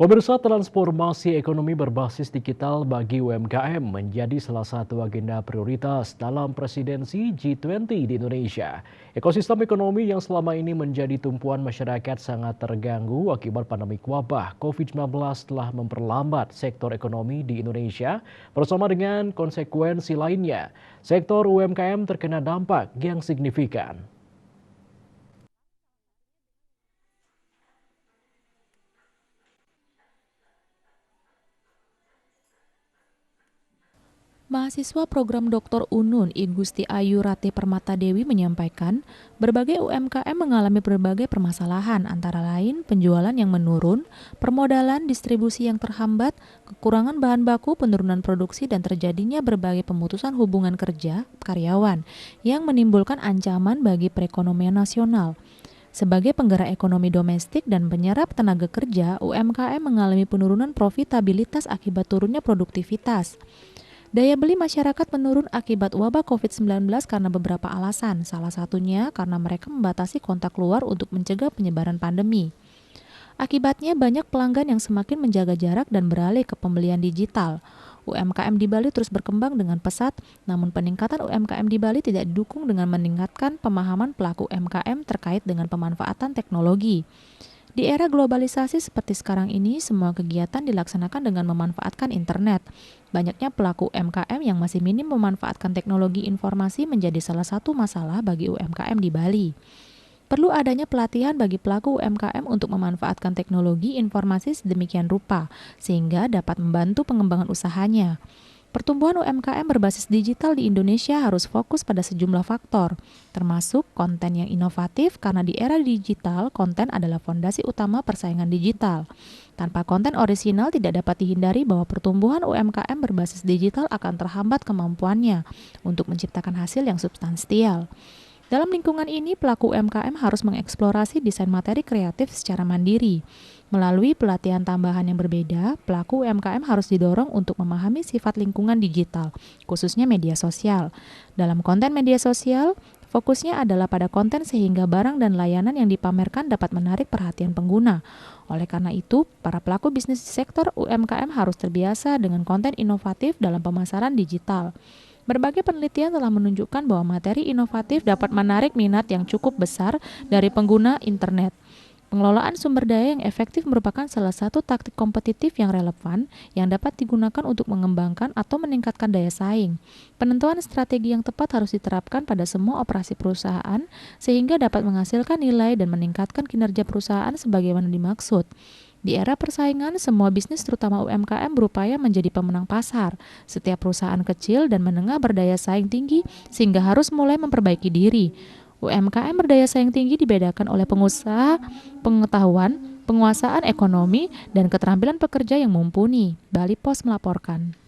Pemirsa, transformasi ekonomi berbasis digital bagi UMKM menjadi salah satu agenda prioritas dalam presidensi G20 di Indonesia. Ekosistem ekonomi yang selama ini menjadi tumpuan masyarakat sangat terganggu akibat pandemi wabah COVID-19 telah memperlambat sektor ekonomi di Indonesia bersama dengan konsekuensi lainnya. Sektor UMKM terkena dampak yang signifikan. Mahasiswa program Dr. Unun Igusti Ayu Rate Permata Dewi menyampaikan, berbagai UMKM mengalami berbagai permasalahan antara lain penjualan yang menurun, permodalan, distribusi yang terhambat, kekurangan bahan baku, penurunan produksi dan terjadinya berbagai pemutusan hubungan kerja karyawan yang menimbulkan ancaman bagi perekonomian nasional. Sebagai penggerak ekonomi domestik dan penyerap tenaga kerja, UMKM mengalami penurunan profitabilitas akibat turunnya produktivitas. Daya beli masyarakat menurun akibat wabah COVID-19 karena beberapa alasan, salah satunya karena mereka membatasi kontak luar untuk mencegah penyebaran pandemi. Akibatnya banyak pelanggan yang semakin menjaga jarak dan beralih ke pembelian digital. UMKM di Bali terus berkembang dengan pesat, namun peningkatan UMKM di Bali tidak didukung dengan meningkatkan pemahaman pelaku UMKM terkait dengan pemanfaatan teknologi. Di era globalisasi seperti sekarang ini, semua kegiatan dilaksanakan dengan memanfaatkan internet. Banyaknya pelaku UMKM yang masih minim memanfaatkan teknologi informasi menjadi salah satu masalah bagi UMKM di Bali. Perlu adanya pelatihan bagi pelaku UMKM untuk memanfaatkan teknologi informasi sedemikian rupa, sehingga dapat membantu pengembangan usahanya. Pertumbuhan UMKM berbasis digital di Indonesia harus fokus pada sejumlah faktor, termasuk konten yang inovatif karena di era digital, konten adalah fondasi utama persaingan digital. Tanpa konten orisinal tidak dapat dihindari bahwa pertumbuhan UMKM berbasis digital akan terhambat kemampuannya untuk menciptakan hasil yang substansial. Dalam lingkungan ini, pelaku UMKM harus mengeksplorasi desain materi kreatif secara mandiri. Melalui pelatihan tambahan yang berbeda, pelaku UMKM harus didorong untuk memahami sifat lingkungan digital, khususnya media sosial. Dalam konten media sosial, fokusnya adalah pada konten sehingga barang dan layanan yang dipamerkan dapat menarik perhatian pengguna. Oleh karena itu, para pelaku bisnis di sektor UMKM harus terbiasa dengan konten inovatif dalam pemasaran digital. Berbagai penelitian telah menunjukkan bahwa materi inovatif dapat menarik minat yang cukup besar dari pengguna internet. Pengelolaan sumber daya yang efektif merupakan salah satu taktik kompetitif yang relevan yang dapat digunakan untuk mengembangkan atau meningkatkan daya saing. Penentuan strategi yang tepat harus diterapkan pada semua operasi perusahaan sehingga dapat menghasilkan nilai dan meningkatkan kinerja perusahaan sebagaimana dimaksud. Di era persaingan, semua bisnis terutama UMKM berupaya menjadi pemenang pasar. Setiap perusahaan kecil dan menengah berdaya saing tinggi sehingga harus mulai memperbaiki diri. UMKM berdaya saing tinggi dibedakan oleh pengusaha, pengetahuan, penguasaan ekonomi, dan keterampilan pekerja yang mumpuni. Bali Pos melaporkan.